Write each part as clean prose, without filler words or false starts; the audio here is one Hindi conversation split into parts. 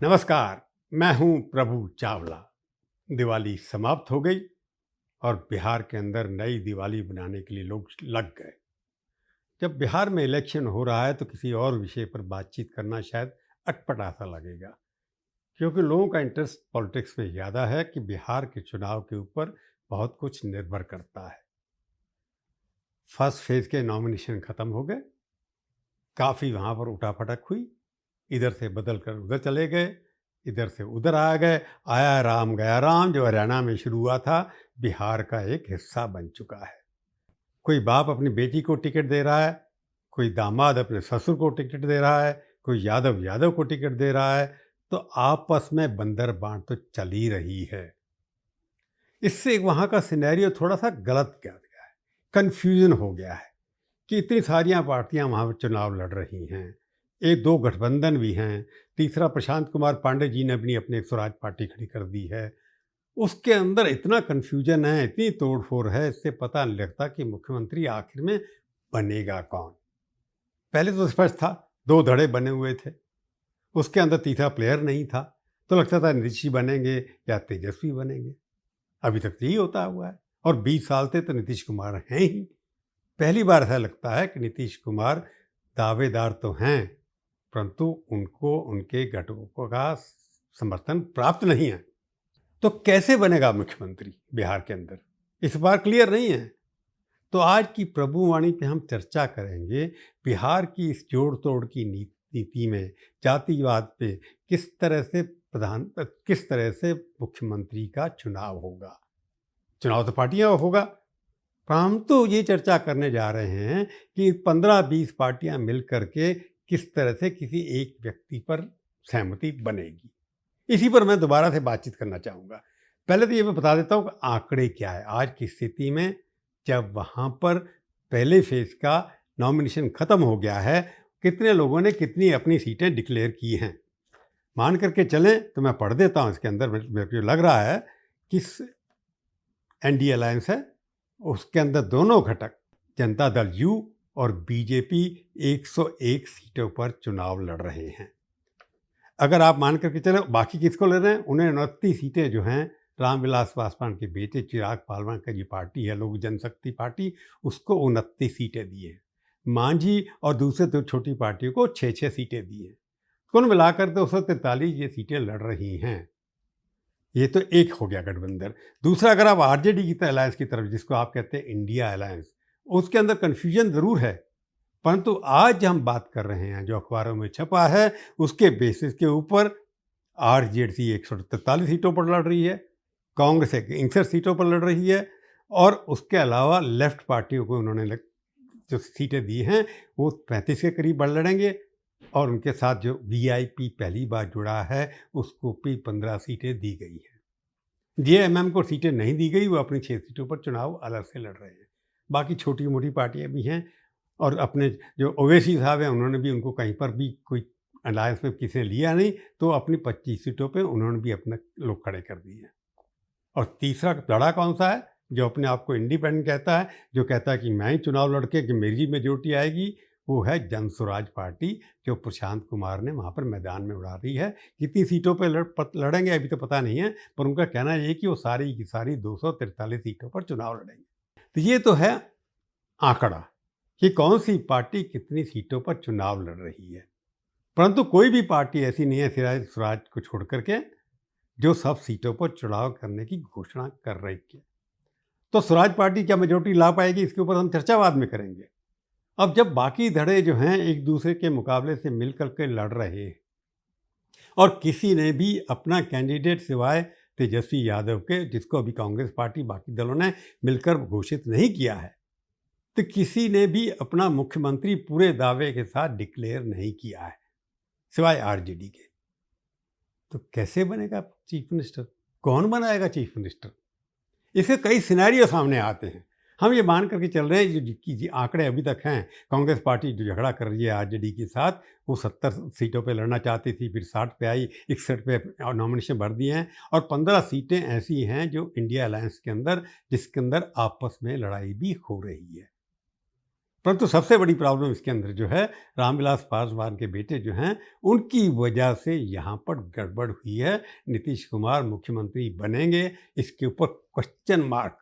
नमस्कार। मैं हूं प्रभु चावला। दिवाली समाप्त हो गई और बिहार के अंदर नई दिवाली बनाने के लिए लोग लग गए। जब बिहार में इलेक्शन हो रहा है तो किसी और विषय पर बातचीत करना शायद अटपटा सा लगेगा, क्योंकि लोगों का इंटरेस्ट पॉलिटिक्स में ज़्यादा है कि बिहार के चुनाव के ऊपर बहुत कुछ निर्भर करता है। फर्स्ट फेज के नॉमिनेशन खत्म हो गए, काफ़ी वहाँ पर उठापटक हुई, इधर से बदल कर उधर चले गए, इधर से उधर आ गए। आया राम गया राम जो हरियाणा में शुरू हुआ था, बिहार का एक हिस्सा बन चुका है। कोई बाप अपनी बेटी को टिकट दे रहा है, कोई दामाद अपने ससुर को टिकट दे रहा है, कोई यादव यादव को टिकट दे रहा है। तो आपस में बंदर बांट तो चल ही रही है। इससे वहाँ का सिनेरियो थोड़ा सा गलत गया है, कन्फ्यूजन हो गया है कि इतनी सारियां पार्टियां वहाँ पर चुनाव लड़ रही हैं। एक दो गठबंधन भी हैं। तीसरा प्रशांत कुमार पांडे जी ने अपनी एक स्वराज पार्टी खड़ी कर दी है। उसके अंदर इतना कन्फ्यूजन है, इतनी तोड़फोड़ है, इससे पता नहीं लगता कि मुख्यमंत्री आखिर में बनेगा कौन। पहले तो स्पष्ट था, दो धड़े बने हुए थे, उसके अंदर तीसरा प्लेयर नहीं था। तो लगता था नीतीश जी बनेंगे या तेजस्वी बनेंगे। अभी तक तो यही होता हुआ है, और 20 साल से तो नीतीश कुमार हैं ही। पहली बार ऐसा लगता है कि नीतीश कुमार दावेदार तो हैं, परंतु उनको उनके घटकों का समर्थन प्राप्त नहीं है। तो कैसे बनेगा मुख्यमंत्री बिहार के अंदर, इस बार क्लियर नहीं है। तो आज की प्रभुवाणी पे हम चर्चा करेंगे बिहार की इस जोड़ तोड़ की नीति में जातिवाद पे किस तरह से मुख्यमंत्री का चुनाव होगा। चुनाव तो पार्टियां होगा, पर हम तो ये चर्चा करने जा रहे हैं कि 15-20 पार्टियां मिल करके किस तरह से किसी एक व्यक्ति पर सहमति बनेगी। इसी पर मैं दोबारा से बातचीत करना चाहूँगा। पहले तो ये मैं बता देता हूँ कि आंकड़े क्या है आज की स्थिति में, जब वहाँ पर पहले फेज का नॉमिनेशन खत्म हो गया है, कितने लोगों ने कितनी अपनी सीटें डिक्लेयर की हैं। मान करके चलें तो मैं पढ़ देता हूँ। इसके अंदर मेरे को लग रहा है कि एनडीए अलायंस है, उसके अंदर दोनों घटक जनता दल यू और बीजेपी 101 सीटों पर चुनाव लड़ रहे हैं। अगर आप मान करके चले बाकी किसको ले रहे हैं, उन्हें 29 सीटें जो हैं रामविलास पासवान के बेटे चिराग पासवान का जो पार्टी है लोक जनशक्ति पार्टी, उसको 29 सीटें दी हैं। मांझी और दूसरे दो छोटी पार्टियों को 6-6 सीटें दी हैं। कुल मिलाकर 243 ये सीटें लड़ रही हैं। ये तो एक हो गया गठबंधन। दूसरा, अगर आप आरजेडी की अलायंस की तरफ, जिसको आप कहते हैं इंडिया अलायंस, उसके अंदर कन्फ्यूजन ज़रूर है, परंतु आज हम बात कर रहे हैं जो अखबारों में छपा है उसके बेसिस के ऊपर आरजेडी 143 सीटों पर लड़ रही है, कांग्रेस 61 सीटों पर लड़ रही है, और उसके अलावा लेफ्ट पार्टियों को उन्होंने जो सीटें दी हैं वो 35 के करीब बढ़ लड़ेंगे, और उनके साथ जो वीआईपी पहली बार जुड़ा है उसको भी 15 सीटें दी गई हैं। जेएमएम को सीटें नहीं दी गई, वो अपनी 6 सीटों पर चुनाव अलग से लड़ रहे हैं। बाकी छोटी मोटी पार्टियां भी हैं, और अपने जो ओवैसी साहब हैं उन्होंने भी, उनको कहीं पर भी कोई अलायंस में किसी ने लिया नहीं, तो अपनी 25 सीटों पे उन्होंने भी अपने लोग खड़े कर दिए हैं। और तीसरा लड़ा कौन सा है, जो अपने आप को इंडिपेंडेंट कहता है, जो कहता है कि मैं ही चुनाव लड़के कि मेरी मेजोरिटी आएगी, वो है जन स्वराज पार्टी, जो प्रशांत कुमार ने वहाँ पर मैदान में उड़ा दी है। कितनी सीटों पर लड़ेंगे अभी तो पता नहीं है, पर उनका कहना ये है कि वो सारी की सारी 243 सीटों पर चुनाव लड़ेंगे। तो ये तो है आंकड़ा कि कौन सी पार्टी कितनी सीटों पर चुनाव लड़ रही है। परंतु कोई भी पार्टी ऐसी नहीं है सिवाय स्वराज को छोड़ करके जो सब सीटों पर चुनाव करने की घोषणा कर रही है। तो स्वराज पार्टी क्या मेजोरिटी ला पाएगी, इसके ऊपर हम चर्चा बाद में करेंगे। अब जब बाकी धड़े जो हैं एक दूसरे के मुकाबले से मिल करके लड़ रहे हैं, और किसी ने भी अपना कैंडिडेट सिवाय तेजस्वी यादव के, जिसको अभी कांग्रेस पार्टी बाकी दलों ने मिलकर घोषित नहीं किया है, तो किसी ने भी अपना मुख्यमंत्री पूरे दावे के साथ डिक्लेयर नहीं किया है सिवाय आरजेडी के। तो कैसे बनेगा चीफ मिनिस्टर, कौन बनाएगा चीफ मिनिस्टर? इसके कई सिनेरियो सामने आते हैं। हम ये मान करके चल रहे हैं जो आंकड़े अभी तक हैं, कांग्रेस पार्टी जो झगड़ा कर रही है आरजेडी के साथ, वो 70 सीटों पे लड़ना चाहती थी, फिर 60 पे आई, 61 पे नॉमिनेशन भर दिए हैं, और 15 सीटें ऐसी हैं जो इंडिया अलायंस के अंदर, जिसके अंदर आपस में लड़ाई भी हो रही है। परंतु सबसे बड़ी प्रॉब्लम इसके अंदर जो है, रामविलास पासवान के बेटे जो हैं, उनकी वजह से यहाँ पर गड़बड़ हुई है। नीतीश कुमार मुख्यमंत्री बनेंगे, इसके ऊपर क्वेश्चन मार्क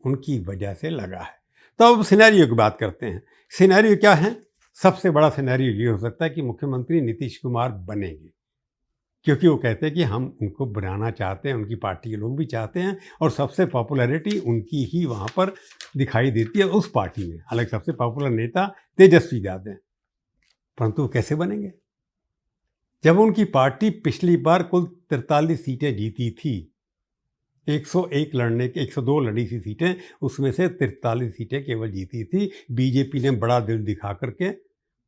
उनकी वजह से लगा है। तो अब सिनेरियो की बात करते हैं। सिनेरियो क्या है? सबसे बड़ा सिनेरियो ये हो सकता है कि मुख्यमंत्री नीतीश कुमार बनेंगे, क्योंकि वो कहते हैं कि हम उनको बनाना चाहते हैं, उनकी पार्टी के लोग भी चाहते हैं, और सबसे पॉपुलैरिटी उनकी ही वहाँ पर दिखाई देती है उस पार्टी में। हालांकि सबसे पॉपुलर नेता तेजस्वी यादव हैं, परंतु वो कैसे बनेंगे जब उनकी पार्टी पिछली बार कुल 43 सीटें जीती थी? 101 लड़ने के 102 लड़ी सी सीटें, उसमें से 43 सीटें केवल जीती थी। बीजेपी ने बड़ा दिल दिखा करके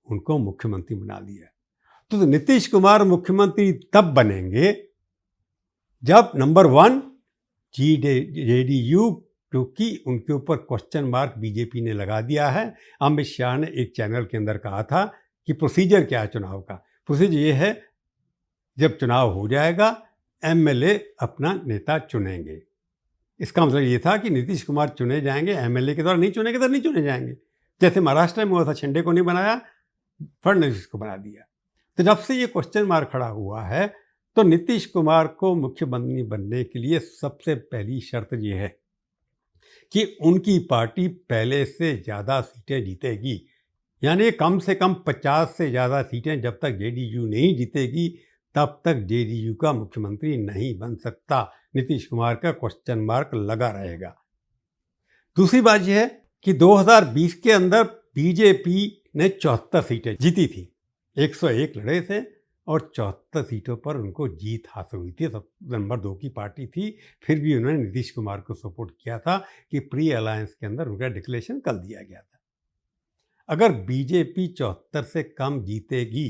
उनको मुख्यमंत्री बना दिया। तो नीतीश कुमार मुख्यमंत्री तब बनेंगे जब नंबर 1 जेडीयू, क्योंकि उनके ऊपर क्वेश्चन मार्क बीजेपी ने लगा दिया है। अमित शाह ने एक चैनल के अंदर कहा था कि प्रोसीजर क्या है चुनाव का? प्रोसीजर ये है, जब चुनाव हो जाएगा एमएलए अपना नेता चुनेंगे। इसका मतलब ये था कि नीतीश कुमार चुने जाएंगे, एमएलए के द्वारा नहीं चुनेंगे तो नहीं चुने जाएंगे। जैसे महाराष्ट्र में हुआ था, शिंदे को नहीं बनाया, फडणवीस को बना दिया। तो जब से ये क्वेश्चन मार्क खड़ा हुआ है, तो नीतीश कुमार को मुख्यमंत्री बनने के लिए सबसे पहली शर्त ये है कि उनकी पार्टी पहले से ज़्यादा सीटें जीतेगी। यानी कम से कम 50 से ज़्यादा सीटें जब तक जेडीयू नहीं जीतेगी, तब तक जेडीयू का मुख्यमंत्री नहीं बन सकता। नीतीश कुमार का क्वेश्चन मार्क लगा रहेगा। दूसरी बात यह है कि 2020 के अंदर बीजेपी ने 74 सीटें जीती थी। 101 लड़े थे और 74 सीटों पर उनको जीत हासिल हुई थी। सब नंबर 2 की पार्टी थी, फिर भी उन्होंने नीतीश कुमार को सपोर्ट किया था कि प्री अलायंस के अंदर उनका डिक्लेरेशन कर दिया गया था। अगर बीजेपी 74 से कम जीतेगी,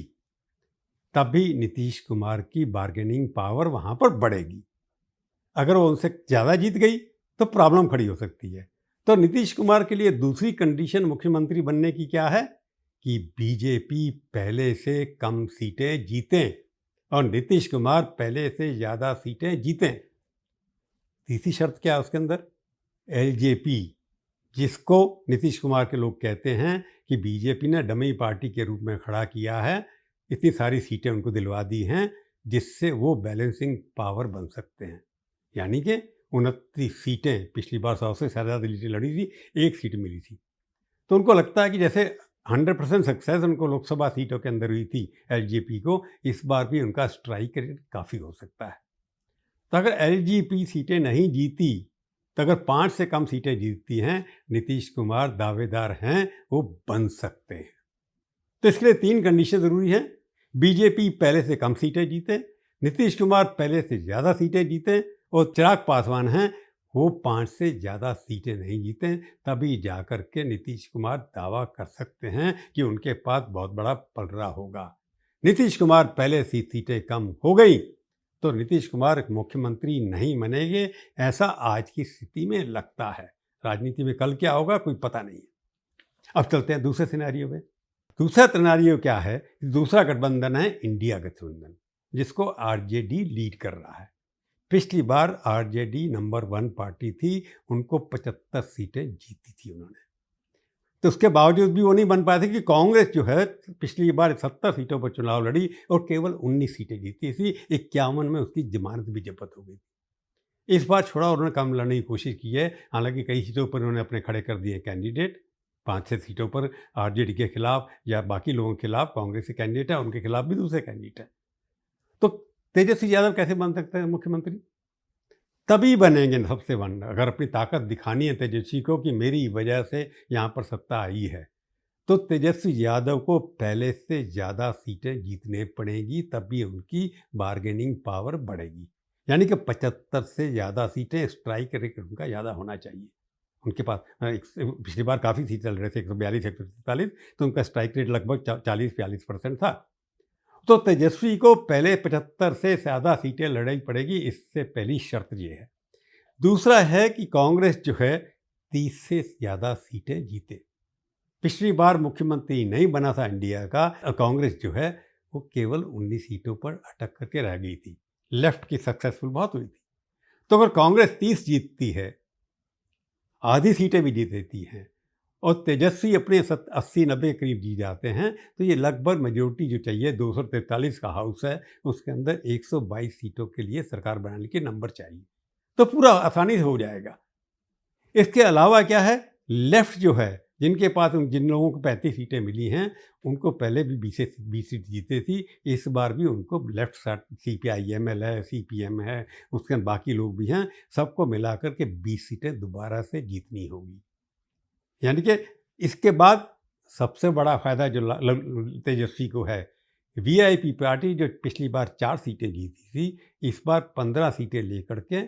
तभी नीतीश कुमार की बार्गेनिंग पावर वहाँ पर बढ़ेगी। अगर वो उनसे ज़्यादा जीत गई तो प्रॉब्लम खड़ी हो सकती है। तो नीतीश कुमार के लिए दूसरी कंडीशन मुख्यमंत्री बनने की क्या है कि बीजेपी पहले से कम सीटें जीतें और नीतीश कुमार पहले से ज़्यादा सीटें जीतें। तीसरी शर्त क्या है उसके अंदर? एलजेपी, जिसको नीतीश कुमार के लोग कहते हैं कि बीजेपी ने डमी पार्टी के रूप में खड़ा किया है, इतनी सारी सीटें उनको दिलवा दी हैं जिससे वो बैलेंसिंग पावर बन सकते हैं। यानी कि 29 सीटें, पिछली बार 100 से ज़्यादा सीटें लड़ी थी, 1 सीट मिली थी। तो उनको लगता है कि जैसे 100% सक्सेस उनको लोकसभा सीटों के अंदर हुई थी एलजेपी को, इस बार भी उनका स्ट्राइक रेट काफ़ी हो सकता है। तो अगर एलजेपी सीटें नहीं जीती, तो अगर 5 से कम सीटें जीतती हैं, नीतीश कुमार दावेदार हैं वो बन सकते हैं। तो इसके लिए 3 कंडीशन ज़रूरी हैं। बीजेपी पहले से कम सीटें जीते, नीतीश कुमार पहले से ज़्यादा सीटें जीते और चिराग पासवान हैं वो 5 से ज़्यादा सीटें नहीं जीते, तभी जाकर के नीतीश कुमार दावा कर सकते हैं कि उनके पास बहुत बड़ा पलड़ा होगा। नीतीश कुमार पहले से सीटें कम हो गई तो नीतीश कुमार मुख्यमंत्री नहीं बनेंगे, ऐसा आज की स्थिति में लगता है। राजनीति में कल क्या होगा कोई पता नहीं है। अब चलते हैं दूसरे सिनेरियो में। दूसरा सिनेरियो क्या है? दूसरा गठबंधन है इंडिया गठबंधन, जिसको आरजेडी लीड कर रहा है। पिछली बार आरजेडी नंबर 1 पार्टी थी, उनको 75 सीटें जीती थी उन्होंने। तो उसके बावजूद भी वो नहीं बन पाए थे कि कांग्रेस जो है पिछली बार 70 सीटों पर चुनाव लड़ी और केवल 19 सीटें जीती थी। 51 में उसकी जमानत भी जब्त हो गई। इस बार छोड़ा उन्होंने कम लड़ने की कोशिश की है। हालांकि कई सीटों पर उन्होंने अपने खड़े कर दिए कैंडिडेट। 5-6 सीटों पर आरजेडी के खिलाफ या बाकी लोगों के खिलाफ कांग्रेस के कैंडिडेट है, उनके खिलाफ भी दूसरे कैंडिडेट है। तो तेजस्वी यादव कैसे बन सकते हैं मुख्यमंत्री? तभी बनेंगे सबसे वन, अगर अपनी ताकत दिखानी है तेजस्वी को कि मेरी वजह से यहाँ पर सत्ता आई है, तो तेजस्वी यादव को पहले से ज़्यादा सीटें जीतने पड़ेगी, तभी उनकी बार्गेनिंग पावर बढ़ेगी। यानी कि 75 से ज़्यादा सीटें, स्ट्राइक रेट उनका ज़्यादा होना चाहिए। उनके पास पिछली बार काफ़ी सीटें लड़ रहे थे, 142 143, तो उनका स्ट्राइक रेट लगभग 40-42% था। तो तेजस्वी को पहले 75 से ज़्यादा सीटें लड़नी पड़ेगी, इससे पहली शर्त ये है। दूसरा है कि कांग्रेस जो है 30 से ज़्यादा सीटें जीते। पिछली बार मुख्यमंत्री नहीं बना था इंडिया का, कांग्रेस जो है वो केवल 19 सीटों पर अटक करके रह गई थी। लेफ्ट की सक्सेसफुल बहुत हुई थी। तो अगर कांग्रेस 30 जीतती है, आधी सीटें भी जीत देती हैं और तेजस्वी अपने 80-90 के करीब जीत जाते हैं, तो ये लगभग मेजोरिटी जो चाहिए 243 का हाउस है, उसके अंदर 122 सीटों के लिए सरकार बनाने के नंबर चाहिए, तो पूरा आसानी से हो जाएगा। इसके अलावा क्या है, लेफ्ट जो है, जिनके पास जिन लोगों को 35 सीटें मिली हैं, उनको पहले भी 20 सीट जीते थी, इस बार भी उनको लेफ्ट साइड CPI-ML है, CPM है, उसके बाकी लोग भी हैं, सबको मिलाकर के 20 सीटें दोबारा से जीतनी होगी। यानी कि इसके बाद सबसे बड़ा फायदा जो तेजस्वी को है, वीआईपी पार्टी जो पिछली बार 4 सीटें जीती थी, इस बार 15 सीटें लेकर के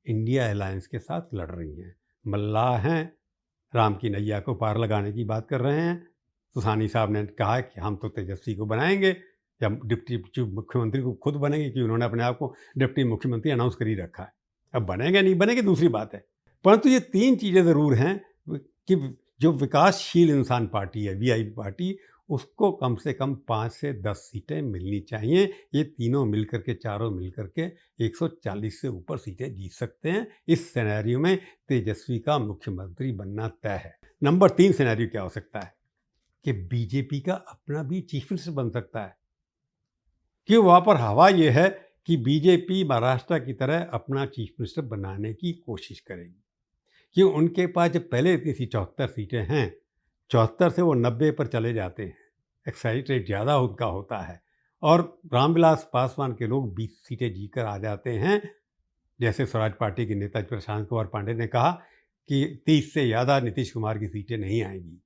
इंडिया अलायंस के साथ लड़ रही हैं। मल्लाह हैं, राम की नैया को पार लगाने की बात कर रहे हैं। सुसानी साहब ने कहा कि हम तो तेजस्वी को बनाएंगे या डिप्टी मुख्यमंत्री को खुद बनेंगे, कि उन्होंने अपने आप को डिप्टी मुख्यमंत्री अनाउंस कर ही रखा है। अब बनेंगे नहीं बनेंगे दूसरी बात है, परंतु ये 3 चीज़ें ज़रूर हैं कि जो विकासशील इंसान पार्टी है, वीआईपी पार्टी, उसको कम से कम 5 से 10 सीटें मिलनी चाहिए। ये तीनों मिलकर के, चारों मिलकर के 140 से ऊपर सीटें जीत सकते हैं। इस सिनेरियो में तेजस्वी का मुख्यमंत्री बनना तय है। नंबर 3 सिनेरियो क्या हो सकता है कि बीजेपी का अपना भी चीफ मिनिस्टर बन सकता है, कि वहाँ पर हवा ये है कि बीजेपी महाराष्ट्र की तरह अपना चीफ मिनिस्टर बनाने की कोशिश करेगी, कि उनके पास जब पहले इतनी सी 74 सीटें हैं, 74 से वो 90 पर चले जाते हैं, एक्साइट रेट ज़्यादा उनका होता है, और रामविलास पासवान के लोग 20 सीटें जीतकर आ जाते हैं। जैसे स्वराज पार्टी के नेता प्रशांत कुमार पांडे ने कहा कि 30 से ज़्यादा नीतीश कुमार की सीटें नहीं आएंगी।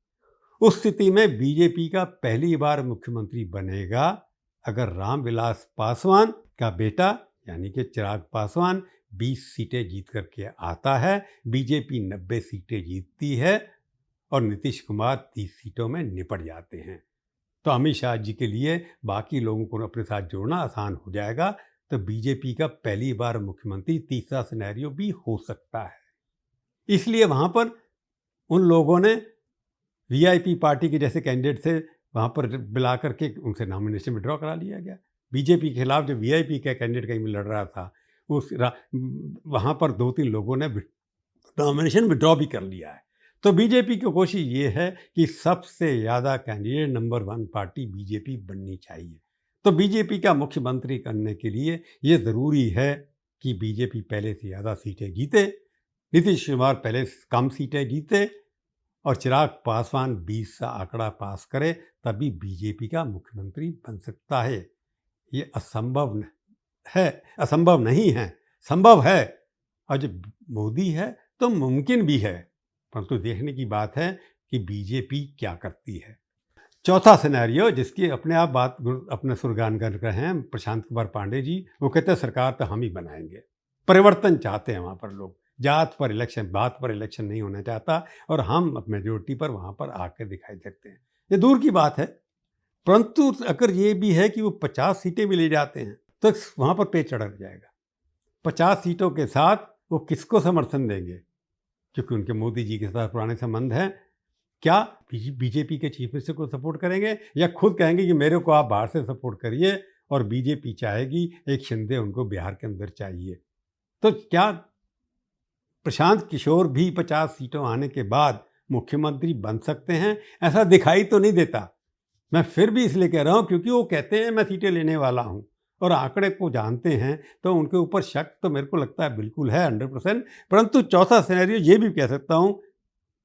उस स्थिति में बीजेपी का पहली बार मुख्यमंत्री बनेगा अगर रामविलास पासवान का बेटा यानी कि चिराग पासवान 20 सीटें जीत करके आता है, बीजेपी 90 सीटें जीतती है और नीतीश कुमार 30 सीटों में निपट जाते हैं। तो अमित शाह जी के लिए बाकी लोगों को अपने साथ जोड़ना आसान हो जाएगा। तो बीजेपी का पहली बार मुख्यमंत्री तीसरा सिनेरियो भी हो सकता है। इसलिए वहाँ पर उन लोगों ने वीआईपी पार्टी के जैसे कैंडिडेट से वहाँ पर बुला करके उनसे नॉमिनेशन विड्रॉ करा लिया गया। बीजेपी के खिलाफ जो वीआईपी का कैंडिडेट कहीं लड़ रहा था, वहाँ पर 2-3 लोगों ने नॉमिनेशन विड्रॉ भी कर लिया है। तो बीजेपी की कोशिश ये है कि सबसे ज़्यादा कैंडिडेट नंबर 1 पार्टी बीजेपी बननी चाहिए। तो बीजेपी का मुख्यमंत्री करने के लिए ये ज़रूरी है कि बीजेपी पहले से ज़्यादा सीटें जीते, नीतीश कुमार पहले से कम सीटें जीते और चिराग पासवान 20 का आंकड़ा पास करे, तभी बीजेपी का मुख्यमंत्री बन सकता है। ये असंभव नहीं है, संभव है। और जब मोदी है तो मुमकिन भी है, परंतु देखने की बात है कि बीजेपी क्या करती है। चौथा सिनेरियो जिसकी अपने आप बात अपने सुरगान कर रहे हैं प्रशांत कुमार पांडे जी, वो कहते हैं सरकार तो हम ही बनाएंगे। परिवर्तन चाहते हैं वहाँ पर लोग, जात पर इलेक्शन, बात पर इलेक्शन नहीं होना चाहता, और हम मेजोरिटी पर वहाँ पर आकर दिखाई देते हैं। ये दूर की बात है, परंतु अगर ये भी है कि वो 50 सीटें भी ले जाते हैं तो वहाँ पर पेच चढ़ जाएगा। 50 सीटों के साथ वो किसको समर्थन देंगे, क्योंकि उनके मोदी जी के साथ पुराने संबंध हैं। क्या बीजेपी के चीफ मिनिस्टर को सपोर्ट करेंगे या खुद कहेंगे कि मेरे को आप बाहर से सपोर्ट करिए, और बीजेपी चाहेगी एक शिंदे उनको बिहार के अंदर चाहिए। तो क्या प्रशांत किशोर भी 50 सीटों आने के बाद मुख्यमंत्री बन सकते हैं? ऐसा दिखाई तो नहीं देता। मैं फिर भी इसलिए कह रहा हूँ क्योंकि वो कहते हैं मैं सीटें लेने वाला हूँ और आंकड़े को जानते हैं, तो उनके ऊपर शक तो मेरे को लगता है बिल्कुल है 100%। परंतु चौथा सिनेरियो ये भी कह सकता हूँ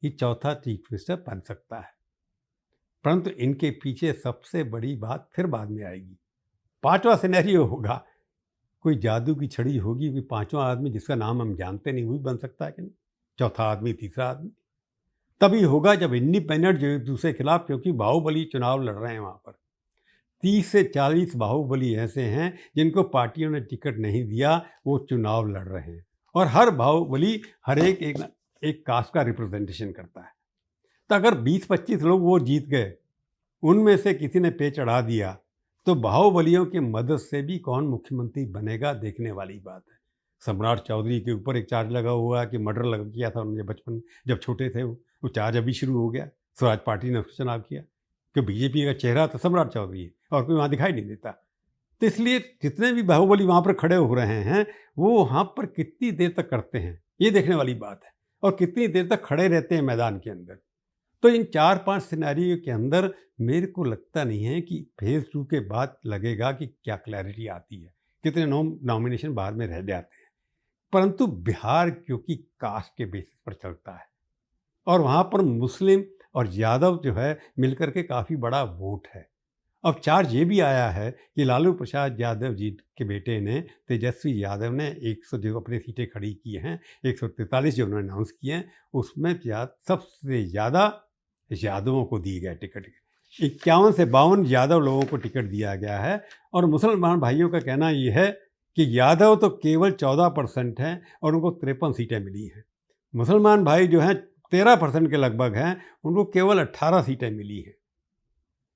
कि चौथा चीफ मिनिस्टर बन सकता है, परंतु इनके पीछे सबसे बड़ी बात फिर बाद में आएगी। 5वां सिनेरियो होगा, कोई जादू की छड़ी होगी कि 5वां आदमी जिसका नाम हम जानते नहीं वो भी बन सकता है कि नहीं, चौथा आदमी, तीसरा आदमी। तभी होगा जब इंडिपेंडेंट जो एक दूसरे के खिलाफ, क्योंकि बाहुबली चुनाव लड़ रहे हैं वहाँ पर 30 से 40 बाहुबली ऐसे हैं जिनको पार्टियों ने टिकट नहीं दिया, वो चुनाव लड़ रहे हैं, और हर बाहुबली हर एक कास्ट का रिप्रेजेंटेशन करता है। तो अगर 20-25 लोग वो जीत गए, उनमें से किसी ने पे चढ़ा दिया, तो बाहुबलियों की मदद से भी कौन मुख्यमंत्री बनेगा, देखने वाली बात है। सम्राट चौधरी के ऊपर एक चार्ज लगा हुआ है कि मर्डर लगा किया था उन्होंने बचपन जब छोटे थे, वो चार्ज अभी शुरू हो गया। स्वराज पार्टी ने उसका चुनाव किया कि बीजेपी का चेहरा तो सम्राट चौधरी है और कोई वहाँ दिखाई नहीं देता। तो इसलिए जितने भी बाहुबली वहाँ पर खड़े हो रहे हैं, वो वहाँ पर कितनी देर तक करते हैं ये देखने वाली बात है, और कितनी देर तक खड़े रहते हैं मैदान के अंदर। तो इन 4-5 सिनेरियो के अंदर मेरे को लगता नहीं है कि फेज़ 2 के बाद लगेगा कि क्या क्लैरिटी आती है। कितने नॉमिनेशन बाद में रह जाते हैं। परंतु बिहार क्योंकि कास्ट के बेसिस पर चलता है और वहाँ पर मुस्लिम और यादव जो है मिलकर के काफ़ी बड़ा वोट है। अब चार्ज ये भी आया है कि लालू प्रसाद यादव जी के बेटे ने, तेजस्वी यादव ने 100 जो अपनी सीटें खड़ी की हैं, 143 जो उन्होंने अनाउंस किए हैं, उसमें सबसे ज़्यादा यादवों को दिए गए टिकट। 51 से 52 यादव लोगों को टिकट दिया गया है और मुसलमान भाइयों का कहना ये है कि यादव तो केवल 14% हैं और उनको 53 सीटें मिली हैं। मुसलमान भाई जो हैं 13% के लगभग हैं, उनको केवल 18 सीटें मिली हैं।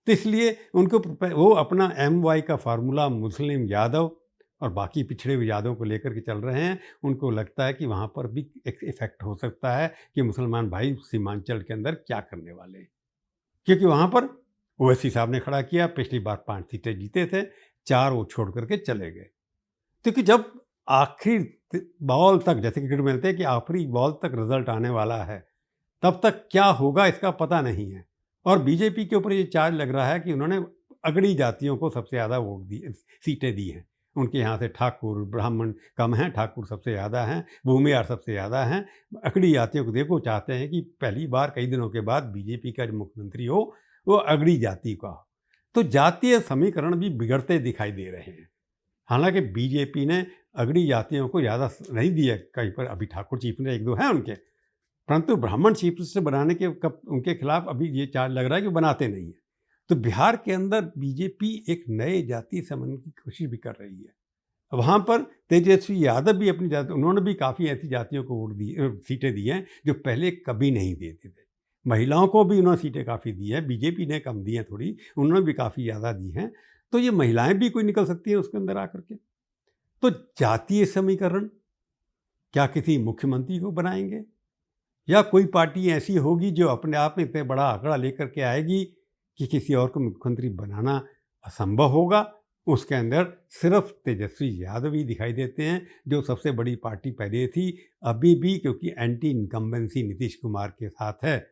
तो इसलिए उनको वो अपना MY का फार्मूला मुस्लिम यादव और बाकी पिछड़े हुए यादवों को लेकर के चल रहे हैं। उनको लगता है कि वहाँ पर भी एक इफेक्ट हो सकता है कि मुसलमान भाई सीमांचल के अंदर क्या करने वाले हैं, क्योंकि वहाँ पर ओवैसी साहब ने खड़ा किया, पिछली बार 5 सीटें जीते थे, 4 वो छोड़ करके चले गए। क्योंकि जब आखिरी बॉल तक, जैसे क्रिकेट में बोलते हैं कि आखिरी बॉल तक रिजल्ट आने वाला है, तब तक क्या होगा इसका पता नहीं है। और बीजेपी के ऊपर ये चार्ज लग रहा है कि उन्होंने अगड़ी जातियों को सबसे ज़्यादा वोट दी, सीटें दी हैं। उनके यहाँ से ठाकुर ब्राह्मण कम हैं, ठाकुर सबसे ज़्यादा हैं, भूमिहार सबसे ज़्यादा हैं। अगड़ी जातियों को देखो, चाहते हैं कि पहली बार कई दिनों के बाद बीजेपी का जो मुख्यमंत्री हो वो अगड़ी जाति का हो। तो जातीय समीकरण भी बिगड़ते दिखाई दे रहे हैं। हालांकि बीजेपी ने अगड़ी जातियों को ज़्यादा नहीं दिया, कहीं पर अभी ठाकुर चीफ ने 1-2 हैं उनके, परंतु ब्राह्मण चीफ से बनाने के उनके खिलाफ अभी ये चार्ज लग रहा है कि बनाते नहीं है। तो बिहार के अंदर बीजेपी एक नए जाति समन्वय की कोशिश भी कर रही है। वहाँ पर तेजस्वी यादव भी अपनी जाति, उन्होंने भी काफ़ी ऐसी जातियों को वोट दी, सीटें दी हैं जो पहले कभी नहीं देते थे। महिलाओं को भी उन्होंने सीटें काफ़ी दी हैं, बीजेपी ने कम दी हैं थोड़ी, उन्होंने भी काफ़ी ज़्यादा दी हैं। तो ये महिलाएं भी कोई निकल सकती हैं उसके अंदर आकर के। तो जातीय समीकरण क्या किसी मुख्यमंत्री को बनाएंगे, या कोई पार्टी ऐसी होगी जो अपने आप में इतने बड़ा आंकड़ा लेकर के आएगी कि किसी और को मुख्यमंत्री बनाना असंभव होगा। उसके अंदर सिर्फ तेजस्वी यादव ही दिखाई देते हैं, जो सबसे बड़ी पार्टी पहले थी, अभी भी क्योंकि एंटी इनकम्बेंसी नीतीश कुमार के साथ है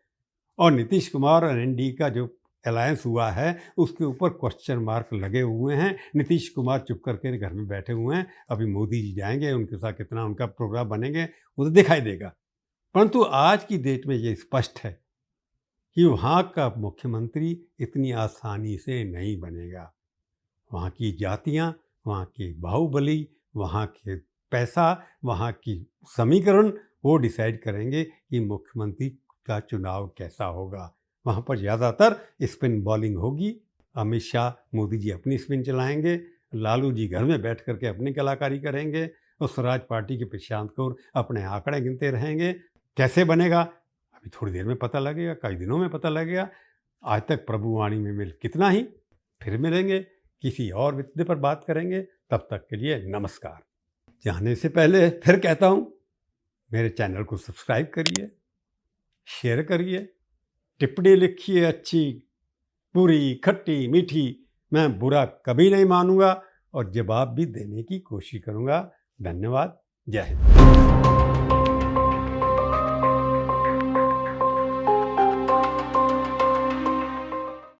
और नीतीश कुमार और NDA का जो अलायंस हुआ है उसके ऊपर क्वेश्चन मार्क लगे हुए हैं। नीतीश कुमार चुप करके घर में बैठे हुए हैं, अभी मोदी जी जाएंगे, उनके साथ कितना उनका प्रोग्राम बनेंगे वो तो दिखाई देगा। परंतु आज की डेट में ये स्पष्ट है कि वहाँ का मुख्यमंत्री इतनी आसानी से नहीं बनेगा। वहाँ की जातियाँ, वहाँ के बाहुबली, वहाँ के पैसा, वहाँ की समीकरण वो डिसाइड करेंगे कि मुख्यमंत्री का चुनाव कैसा होगा। वहाँ पर ज़्यादातर स्पिन बॉलिंग होगी। अमित शाह, मोदी जी अपनी स्पिन चलाएंगे, लालू जी घर में बैठ करके अपनी कलाकारी करेंगे और स्वराज पार्टी के प्रशांत कौर अपने आंकड़े गिनते रहेंगे। कैसे बनेगा अभी थोड़ी देर में पता लगेगा, कई दिनों में पता लगेगा। आज तक प्रभुवाणी में मिल कितना ही, फिर मिलेंगे, किसी और विषय पर बात करेंगे। तब तक के लिए नमस्कार। जाने से पहले फिर कहता हूँ, मेरे चैनल को सब्सक्राइब करिए, शेयर करिए, टिप्पणी लिखिए अच्छी, पूरी, खट्टी, मीठी। मैं बुरा कभी नहीं मानूंगा और जवाब भी देने की कोशिश करूंगा। धन्यवाद। जय हिंद।